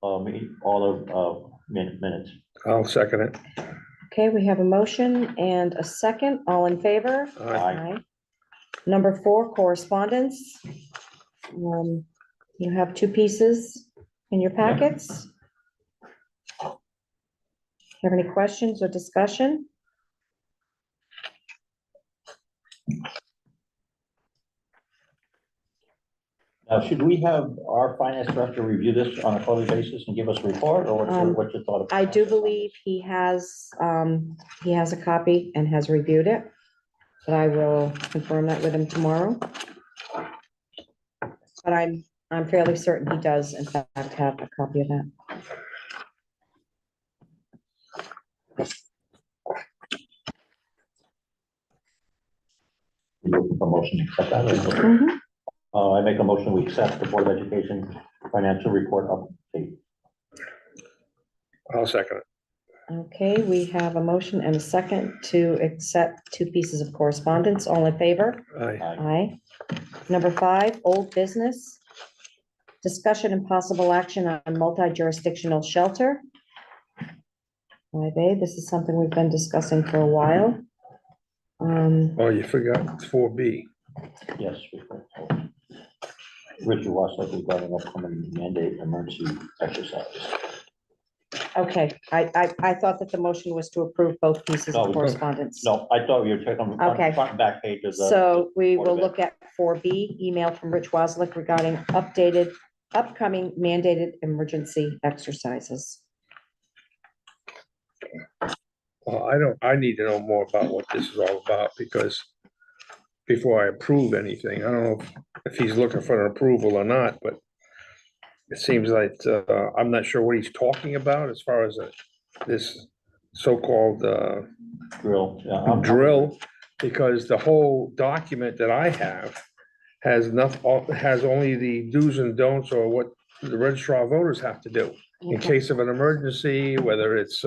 all of, minutes. I'll second it. Okay, we have a motion and a second. All in favor? Aye. Number 4, correspondence. You have 2 pieces in your packets. Have any questions or discussion? Now, should we have our finance director review this on a quarterly basis and give us a report, or what's your thought? I do believe he has a copy and has reviewed it, but I will confirm that with him tomorrow. But I'm fairly certain he does in fact have a copy of that. You looking for a motion to accept that? Mhm. I make a motion, we accept the Board of Education financial report update. I'll second it. Okay, we have a motion and a second to accept 2 pieces of correspondence. All in favor? Aye. Aye. Number 5, old business. Discussion and possible action on multi-jurisdictional shelter. 5A, this is something we've been discussing for a while. Oh, you forgot 4B. Yes. Richard Wasserman regarding upcoming mandate emergency exercise. Okay, I thought that the motion was to approve both pieces No, of correspondence. No, I thought you were checking on Okay. the front and back page of the. So we will Board of Ed. look at 4B, email from Rich Waslick regarding upcoming mandated emergency exercises. Well, I need to know more about what this is all about, because before I approve anything, I don't know if he's looking for an approval or not, but it seems like, I'm not sure what he's talking about as far as this so-called, Drill. Yeah, drill, because the whole document that I have has has only the do's and don'ts, or what the registrar of voters have to do in Okay. case of an emergency, whether it's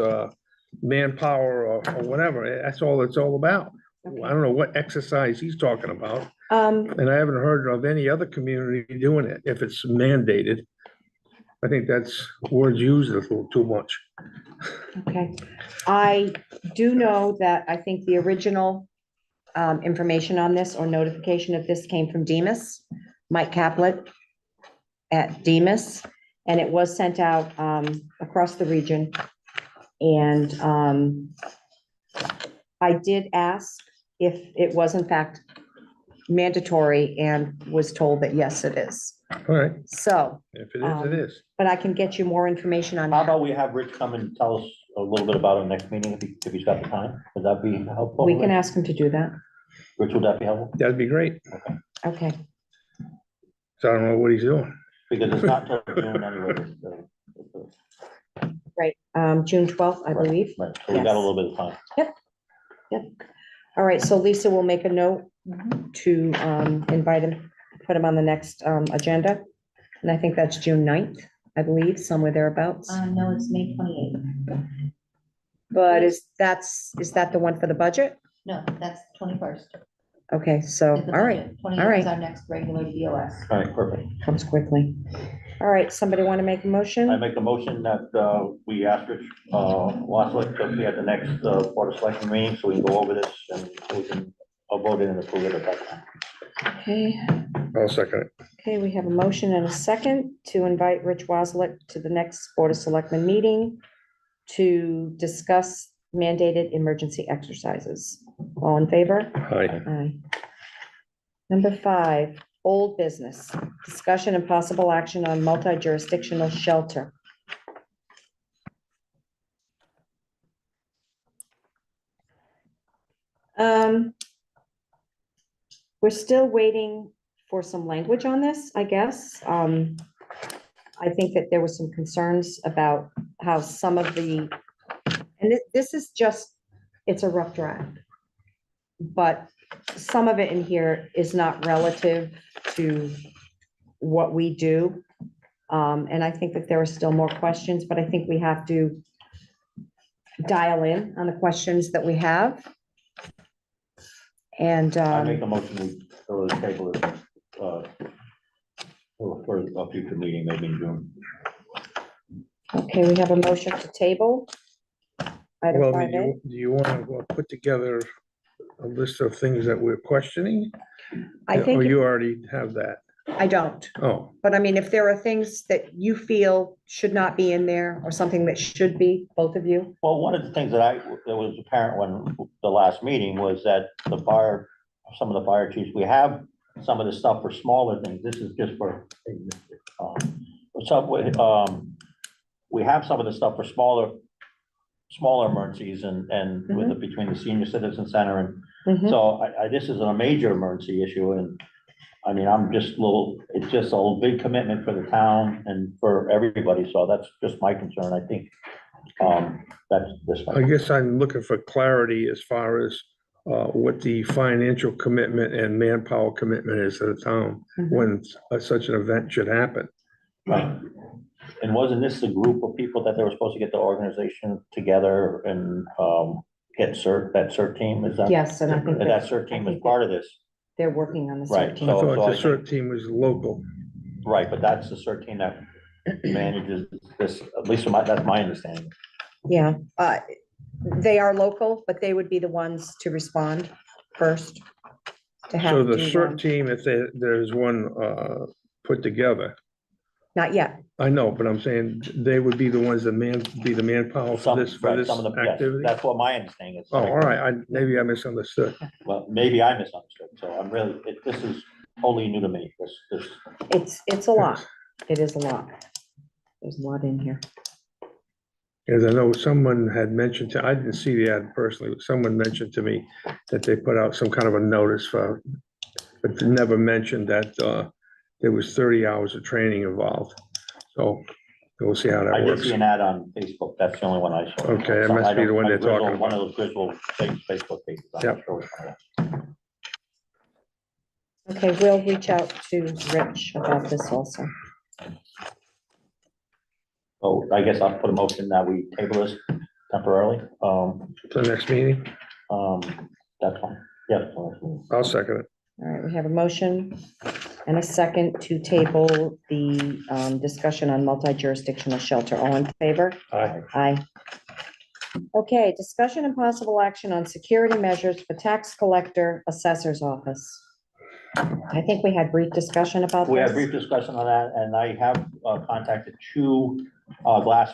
manpower or whatever. That's all it's all about. Okay. I don't know what exercise he's talking about, and I haven't heard of any other community doing it if it's mandated. I think that's words used a little too much. Okay, I do know that I think the original information on this or notification of this came from Demas, Mike Caplet at Demas, and it was sent out across the region. And I did ask if it was in fact mandatory and was told that yes, it is. All right, So, if it is, it is. but I can get you more information on How that. about we have Rich come and tell us a little bit about it next meeting, if he's got the time? Would that be helpful? We can ask him to do that. Rich, would that be helpful? That'd be great. Okay, So I don't know what he's doing. Because it's not till June anyway. right. June 12th, I believe. Right, so we got a little bit of time. Yep. All right, so Lisa will make a note to invite him, put him on the next agenda. And I think that's June 9th, I believe, somewhere thereabouts. No, it's May 28th. But is that the one for the budget? No, that's 21st. Okay, so, Is the all right, budget. 28th all right. is our next regular BOS. All right, perfect. Comes quickly. All right, somebody want to make a I motion? make a motion that we ask Rich Wasserman to be at the next Board of Selectmen meeting, so we can go over this and we can vote it and approve it at that time. Okay, I'll second it. okay, we have a motion and a second to invite Rich Waslick to the next Board of Selectmen meeting to discuss mandated emergency exercises. All in favor? Aye. Aye. Number 5, old business, discussion and possible action on multi-jurisdictional shelter. We're still waiting for some language on this, I guess. I think that there were some concerns about how some of the, and this is just, it's a rough draft. But some of it in here is not relative to what we do. And I think that there are still more questions, but I think we have to dial in on the questions that we have. And, I make a motion to go to the table for a future meeting, maybe in June. Okay, we have a motion to table. Item Well, five A. do you want to put together a list of things that we're questioning? I Or think, you already have that? I don't, Oh, but I mean, if there are things that you feel should not be in there or something that should be, both of you. Well, one of the things that was apparent when the last meeting was that some of the fire chiefs, we have some of the stuff for smaller things. This is just for, we have some of the stuff for smaller emergencies and with it between the senior citizen center and Mhm. so this is a major emergency issue and I mean, it's just a big commitment for the town and for everybody. So that's just my concern. I think, that's this. I guess I'm looking for clarity as far as what the financial commitment and manpower commitment is to the town Mhm. when such an event should happen. Right. And wasn't this the group of people that they were supposed to get the organization together and, get that CERT team? Is that? Yes, and I think That CERT team is part of this. they're working on the Right, CERT I team. so- thought I the think- CERT team was local. Right, but that's the CERT team that manages this, at least that's my understanding. Yeah, they are local, but they would be the ones to respond first. To have So the to, CERT team, if there's one put together, not yet. I know, but I'm saying they would be the ones that be the manpower for Some, this right, some of them, yes, activity? that's what my understanding is. Oh, all right, maybe I misunderstood. Well, maybe I misunderstood, so I'm really, this is totally new to me, It's a lot. It is a lot. There's a lot in here. As I know, someone had mentioned I didn't see the ad personally, but someone mentioned to me that they put out some kind of a notice for, but never mentioned that there was 30 hours of training involved. So we'll see how I that did works. see an ad on Facebook, that's the only one I saw. Okay, that must be the one they're talking One of about. those Griswold Facebook pages. I'm Yep. not sure which one. Okay, we'll reach out to Rich about this also. So I guess I'll put a motion that we table this temporarily, The next meeting, that's fine, yeah. I'll second it. All right, we have a motion and a second to table the discussion on multi-jurisdictional shelter. All in favor? Aye. Aye. Okay, discussion and possible action on security measures for tax collector assessor's office. I think we had brief discussion about this. We had a brief discussion on that, and I have contacted two glass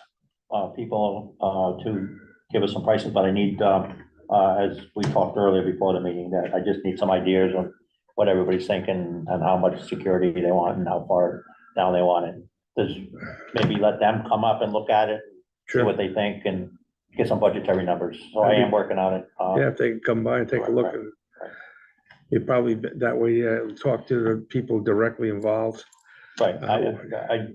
people to give us some prices, but I need, as we talked earlier before the meeting, that I just need some ideas on what everybody's thinking and how much security they want and how far down they want it. Just maybe let them come up and look at it, see Sure. what they think, and get some budgetary numbers. So I am working on it. Yeah, if they can come by and take a look and you probably, that way, talk to the people directly involved. Right,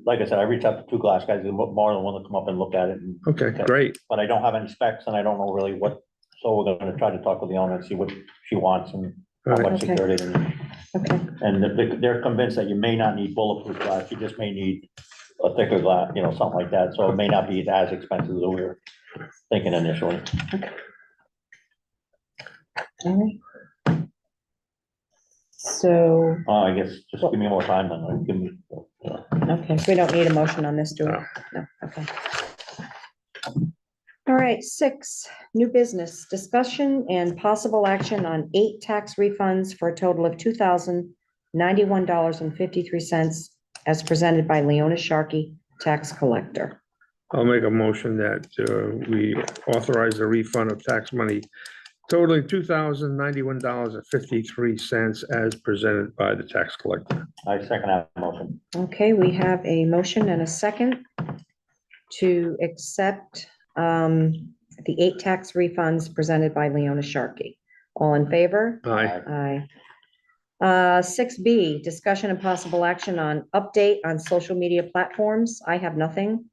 like I said, I reached out to two glass guys, more than one to come up and look at it. Okay, great. But I don't have any specs and I don't know really what, so we're gonna try to talk with the owner and see what she wants and how All right. much Okay. security. they need. Okay, And they're convinced that you may not need bulletproof glass, you just may need a thicker glass, something like that, so it may not be as expensive as we were thinking initially. all right. So, I guess just give me more time then, like, give me, okay, we don't need a motion on this, do we? No. No, okay. All right, 6, new business, discussion and possible action on 8 tax refunds for a total of $2,091.53 as presented by Leona Sharkey, tax collector. I'll make a motion that we authorize a refund of tax money totaling $2,091.53 as presented by the tax collector. I second that motion. Okay, we have a motion and a second to accept the 8 tax refunds presented by Leona Sharkey. All in favor? Aye. Aye. 6B, discussion and possible action on update on social media platforms. I have nothing.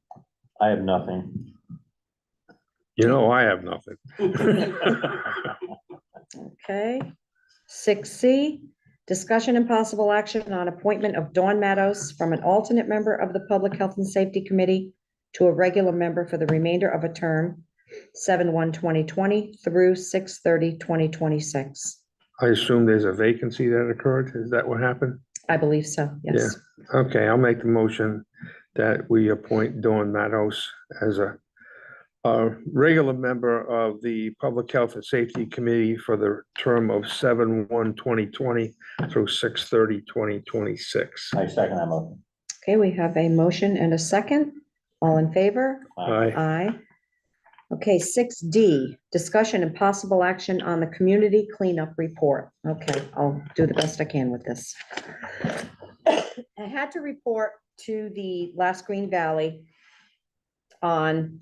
I have nothing. You know, I have nothing. Okay. 6C, discussion and possible action on appointment of Dawn Meadows from an alternate member of the Public Health and Safety Committee to a regular member for the remainder of a term, 7/1/2020 through 6/30/2026. I assume there's a vacancy that occurred. Is that what happened? I believe so, yes. Okay, I'll make the motion that we appoint Dawn Matos as a regular member of the Public Health and Safety Committee for the term of 7/1/2020 through 6/30/2026. I second that motion. Okay, we have a motion and a second. All in favor? Aye. Aye. Okay, 6D, discussion and possible action on the community cleanup report. Okay, I'll do the best I can with this. I had to report to the last Green Valley on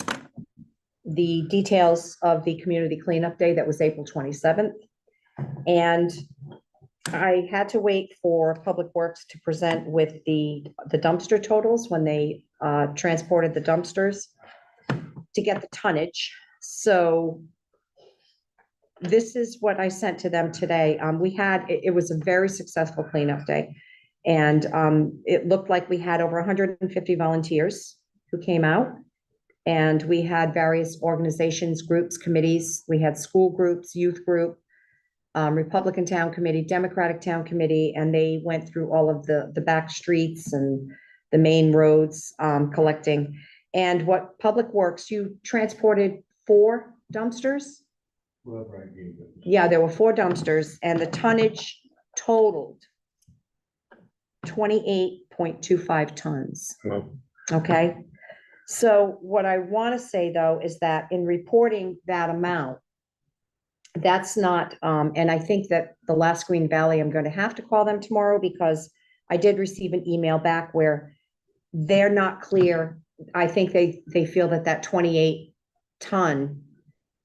the details of the community cleanup day that was April 27th. And I had to wait for Public Works to present with the dumpster totals when they transported the dumpsters to get the tonnage. So this is what I sent to them today. It was a very successful cleanup day. And it looked like we had over 150 volunteers who came out. And we had various organizations, groups, committees. We had school groups, youth group, Republican Town Committee, Democratic Town Committee, and they went through all of the back streets and the main roads collecting. And what Public Works, you transported 4 dumpsters? Yeah, there were 4 dumpsters, and the tonnage totaled 28.25 tons. Well, Okay, so what I want to say, though, is that in reporting that amount, that's not, and I think that the last Green Valley, I'm going to have to call them tomorrow because I did receive an email back where they're not clear. I think they feel that 28 ton,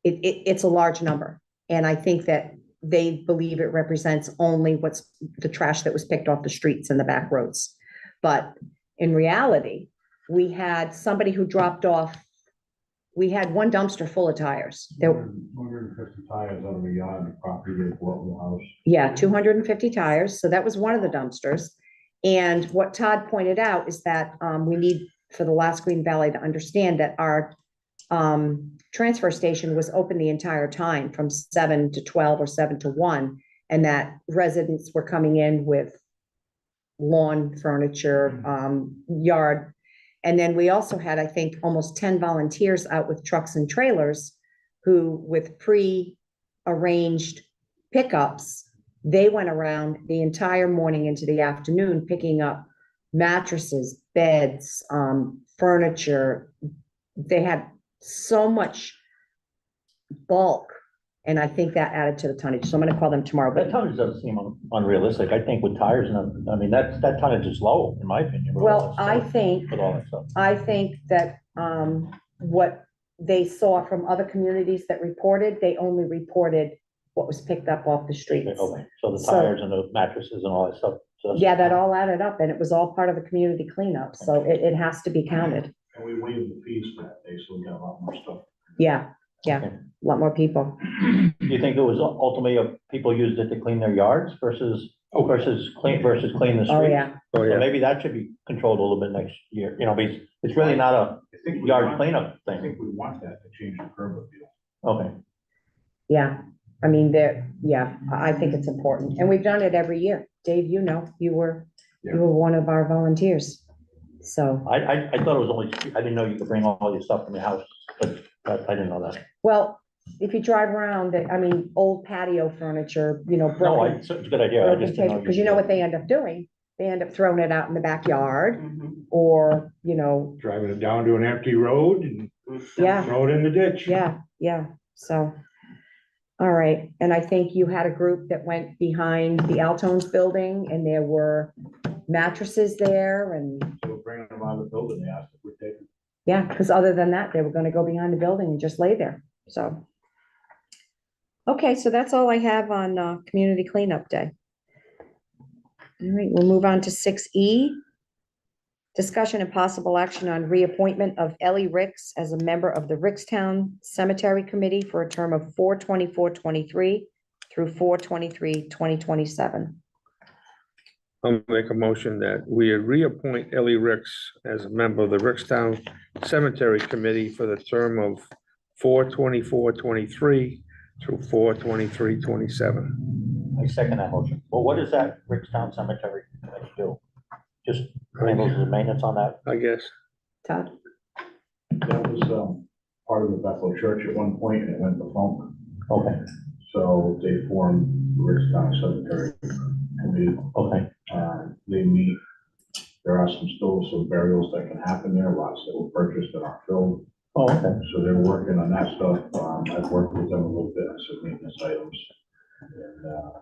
it's a large number. And I think that they believe it represents only what's the trash that was picked off the streets and the back roads. But in reality, we had somebody who dropped off, we had 1 dumpster full of tires. There, 250 tires out of the yard, the property they bought in the house. yeah, 250 tires. So that was one of the dumpsters. And what Todd pointed out is that we need for the last Green Valley to understand that our transfer station was open the entire time from 7 to 12 or 7 to 1, and that residents were coming in with lawn furniture, yard. And then we also had, I think, almost 10 volunteers out with trucks and trailers who, with pre-arranged pickups, they went around the entire morning into the afternoon, picking up mattresses, beds, furniture. They had so much bulk, and I think that added to the tonnage. So I'm going to call them tomorrow. That But tonnage doesn't seem unrealistic. I think with tires and, I mean, that tonnage is low, in my opinion. with all well, that I stuff- think With all that stuff. that what they saw from other communities that reported, they only reported what was picked up off the streets. Okay, so the So- tires and the mattresses and all that stuff. So that's- Yeah, that all added up, and it was all part of the community cleanup, so it has to be counted. And we waived the fees for that day, so we got a lot more stuff. Yeah, a lot more people. Do you think it was ultimately people used it to clean their yards versus clean the streets? Oh, yeah. oh, So yeah, maybe that should be controlled a little bit next year, because it's really not a I think we yard want- cleanup I thing. think we want that to change the curb appeal. Okay, Yeah, I mean, I think it's important, and we've done it every year. Dave, you were one of our volunteers, so. I thought it was only, I didn't know you could bring all your stuff from your house, but I didn't know that. Well, if you drive around, old patio furniture, No, broken, it's a good idea. I just didn't know. because you know what they end up doing? They end up throwing it out in the backyard, or, Driving it down to an empty road and yeah, throw it in the ditch. yeah, so. All right, and I think you had a group that went behind the Altones building, and there were mattresses there, and, So we're bringing them out of the building, they asked if we'd take them. yeah, because other than that, they were gonna go behind the building and just lay there, so. Okay, so that's all I have on Community Cleanup Day. All right, we'll move on to 6E. Discussion and possible action on reappointment of Ellie Ricks as a member of the Rickstown Cemetery Committee for a term of 4/24/23 through 4/23/2027. I'll make a motion that we reappoint Ellie Ricks as a member of the Rickstown Cemetery Committee for the term of 4/24/23 through 4/23/27. I second that motion. Well, what does that Rickstown Cemetery Committee do? Just handles the maintenance on that? I guess, Todd? That was, part of the Bethel Church at one point, and it went to funk. Okay, So they formed the Richtown Cemetery Committee. okay, They meet, there are some burials that can happen there, lots that were purchased and are filled. oh, okay. So they're working on that stuff. I've worked with them a little bit on some maintenance items. And,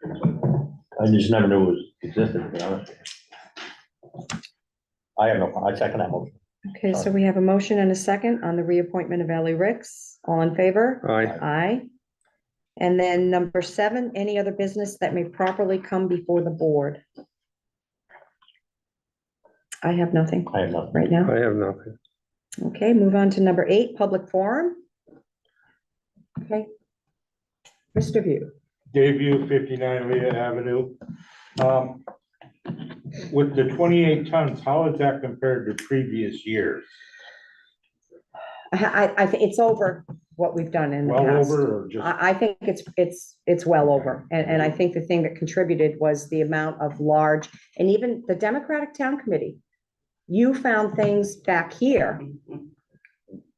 things like that. I just never knew it was existed, to be honest. I have no, I second that motion. Okay, so we have a motion and a second on the reappointment of Ellie Ricks. All in favor? Aye. Aye. And then number 7, any other business that may properly come before the board? I have nothing I have nothing. right now. I have nothing. Okay, move on to number 8, public forum. Okay. Mr. View. Dayview, 59 Leah Avenue. With the 28 tons, how is that compared to previous years? I think it's over what we've done in the Well past. over or just, I think it's well over. And I think the thing that contributed was the amount of large, and even the Democratic Town Committee. You found things back here,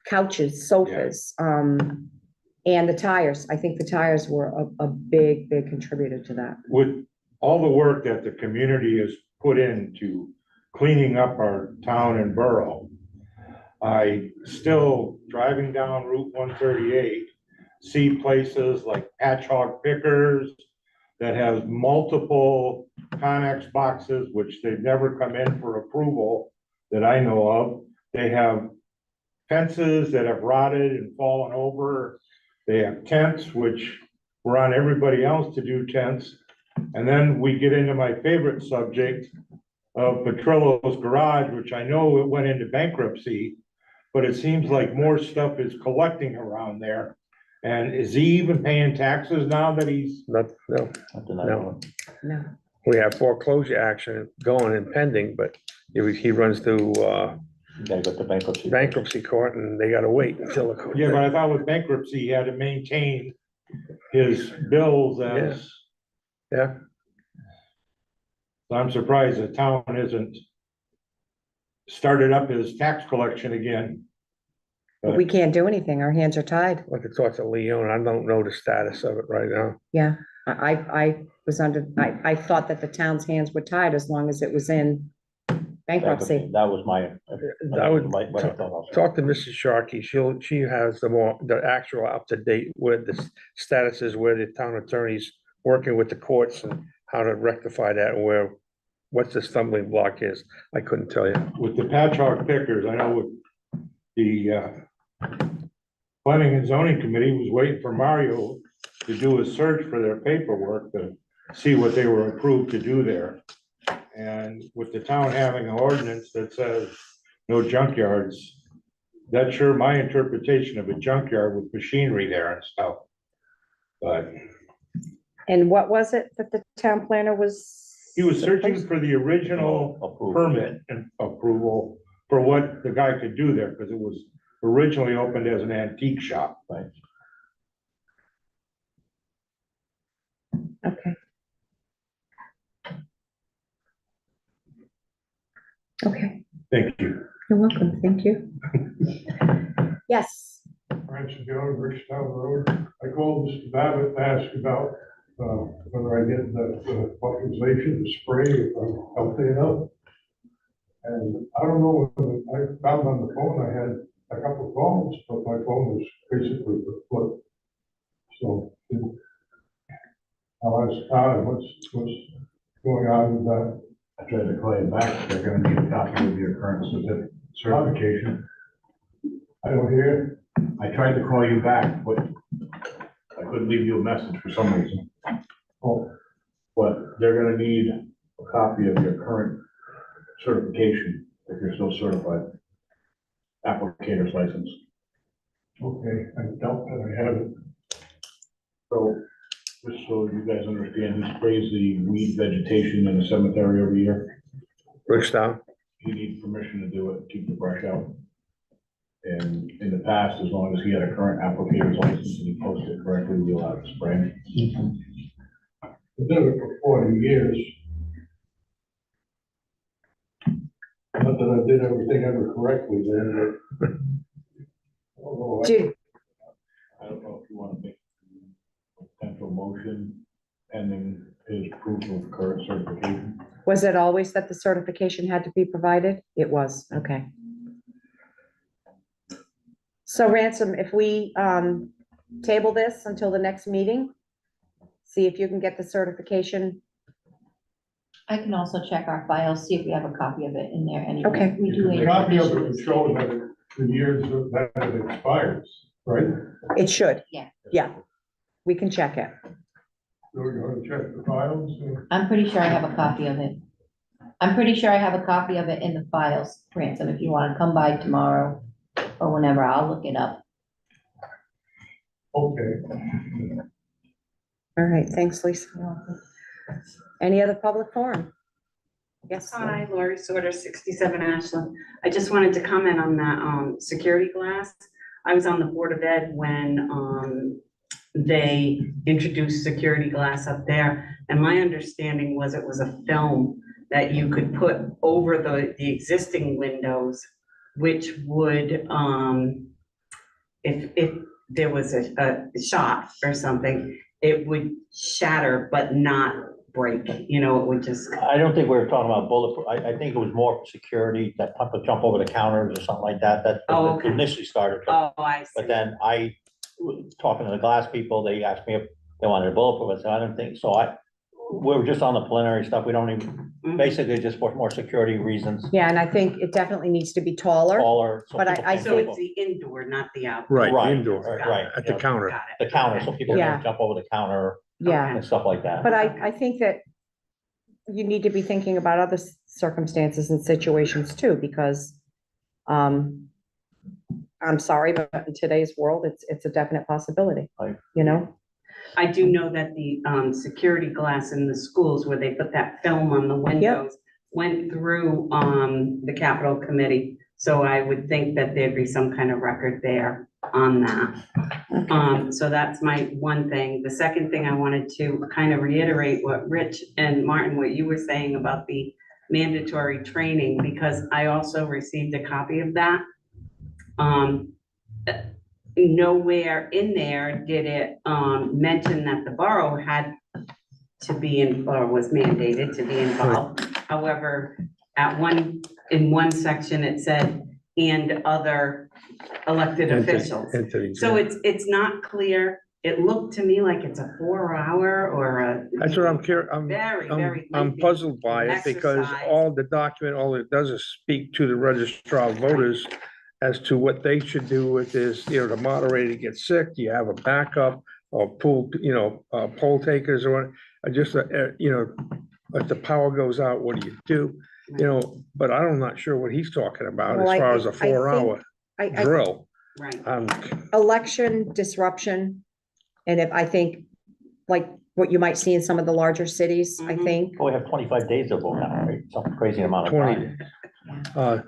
couches, sofas, and the tires. I think the tires were a big contributor to that. with all the work that the community has put into cleaning up our town and borough, I still, driving down Route 138, see places like Patch Hog Pickers that has multiple Connex boxes, which they've never come in for approval that I know of. They have fences that have rotted and fallen over. They have tents, which were on everybody else to do tents. And then we get into my favorite subject of Petrillo's Garage, which I know it went into bankruptcy, but it seems like more stuff is collecting around there. And is he even paying taxes now that he's, Not, no. Not denied No. one. No. We have foreclosure action going and pending, but he runs through You gotta go to bankruptcy. bankruptcy court and they gotta wait until the. yeah, but I thought with bankruptcy, he had to maintain his bills as, Yeah, so I'm surprised the town isn't started up his tax collection again. But we can't do anything. Our hands are tied. like I talked to Leon, I don't know the status of it right now. Yeah, I was under, I thought that the town's hands were tied as long as it was in bankruptcy. That was my. I would what I thought also. talk to Mrs. Sharkey, she has the actual up to date where the status is, where the town attorney's working with the courts and how to rectify that and what the stumbling block is. I couldn't tell you. With the Patch Hog Pickers, I know with the planning and zoning committee was waiting for Mario to do a search for their paperwork to see what they were approved to do there. And with the town having an ordinance that says no junkyards, that's sure my interpretation of a junkyard with machinery there and stuff. But And what was it that the town planner was? he was searching for the original Approved. permit and approval for what the guy could do there, because it was originally opened as an antique shop. Right. Okay. Okay, Thank you. you're welcome. Thank you. Yes, Francis Young, Richtown Road. I called Mr. Babbitt to ask about, whether I get the fertilization, the spray, if I'm healthy enough. And I don't know, I found on the phone, I had a couple of calls, but my phone was basically flip. So, I'll ask Todd, what's going on with that? I tried to call you back. They're gonna need a copy of your current certification. I don't hear. I tried to call you back, but I couldn't leave you a message for some reason. Oh, But they're gonna need a copy of your current certification, if you're still certified. Applicator's license. okay, I doubt that I have it. So, just so you guys understand, he sprays the weed vegetation in the cemetery every year. Richtown, He needs permission to do it, keep the brush out. And in the past, as long as he had a current applicator's license and he posted it correctly, we'll have to spray. I've done it for 40 years. Not that I did everything ever correctly then, but. Oh, I- Did, I don't know if you want to make a potential motion pending his proof of current certification. was it always that the certification had to be provided? It was, okay. So Ransom, if we, table this until the next meeting, see if you can get the certification. I can also check our files, see if we have a copy of it in there anyway. Okay. We do. The copy of it would show that the years that it expires, right? It should. Yeah. Yeah, we can check it. So we're gonna check the files. I'm pretty sure I have a copy of it. I'm pretty sure I have a copy of it in the files, Ransom, if you wanna come by tomorrow or whenever, I'll look it up. Okay. All right, thanks, Lisa. Any other public forum? Yes. Hi, Lori Sorter, 67 Ashland. I just wanted to comment on that security glass. I was on the Board of Ed when they introduced security glass up there. And my understanding was it was a film that you could put over the existing windows, which would, if there was a shot or something, it would shatter but not break, you know, it would just, I don't think we were talking about bulletproof. I think it was more for security, that type of jump over the counters or something like that. That Oh, okay. initially started. oh, I see. But then talking to the glass people, they asked me if they wanted a bulletproof. I said, I don't think so. We were just on the preliminary stuff. We don't even, Mhm. basically just for more security reasons, Yeah, and I think it definitely needs to be taller. taller. so But people I can't So jump it's over the indoor, not the outdoor. Right, Right, indoor, right, at the yeah. counter. Got it. the counter, so people Yeah. don't jump over the counter Yeah, and stuff like that. but I think that you need to be thinking about other circumstances and situations too, because I'm sorry, but in today's world, it's a definite possibility, Right. you know? I do know that the security glass in the schools where they put that film on the windows went through the Capitol Committee. So I would think that there'd be some kind of record there on that. So that's my one thing. The second thing I wanted to kind of reiterate what Rich and Martin, what you were saying about the mandatory training, because I also received a copy of that. Nowhere in there did it mention that the borough had to be in, or was mandated to be involved. However, in one section, it said, and other elected officials. Entities, So yeah. it's not clear. It looked to me like it's a 4-hour or a. That's what I'm curious, Very, I'm very I'm puzzled by it because exercise. all the document, all it does is speak to the registrar of voters as to what they should do with this, you know, the moderator gets sick, you have a backup or poll, poll takers or what, you know, if the power goes out, what do? You know, but I'm not sure what he's talking about as Well, far as a I think- 4-hour I, drill. Right. election disruption, and if, I think, like what you might see in some of the larger cities, I Mhm. think. We have 25 days to vote now, right? Some crazy amount of 20. time. But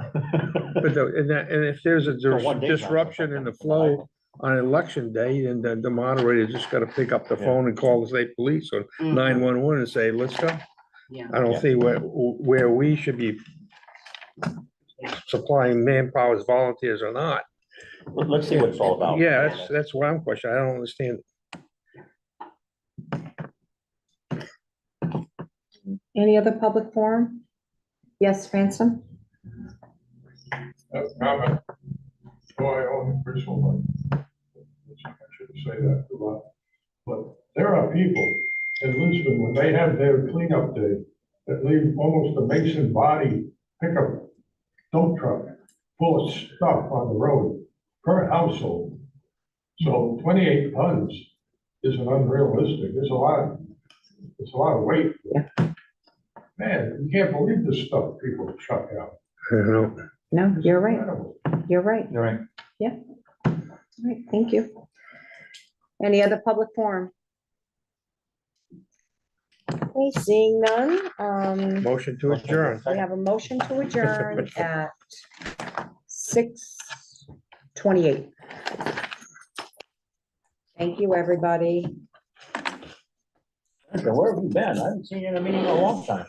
and if there's a So one day's not disruption in the something, flow on election day, then the moderator just gotta pick up the Yeah. phone and call the state police or Mhm. 911 and say, let's go. Yeah. I don't Yeah. see where we should be supplying manpower as volunteers or not. Let's see what it's all about. Yeah, that's what I'm questioning. I don't understand. Any other public forum? Yes, Ransom? Comment. No, I own personal one. I shouldn't say that a lot. But there are people in Lisbon, when they have their cleanup day, that leave almost a Mason body pickup dump truck full of stuff on the road per household. So 28 tons isn't unrealistic. There's a lot of weight. Yeah. Man, you can't believe the stuff people chuck out. You know, No, you're right, Incredible. you're right. You're right. All right, thank you. Any other public forum? Okay, seeing none, motion to adjourn. we have a motion to adjourn at 6:28. Thank you, everybody. Okay, where have you been? I haven't seen you in a meeting in a long time.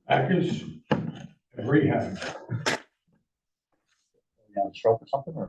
Atkins and rehab. You have a stroke or something, or?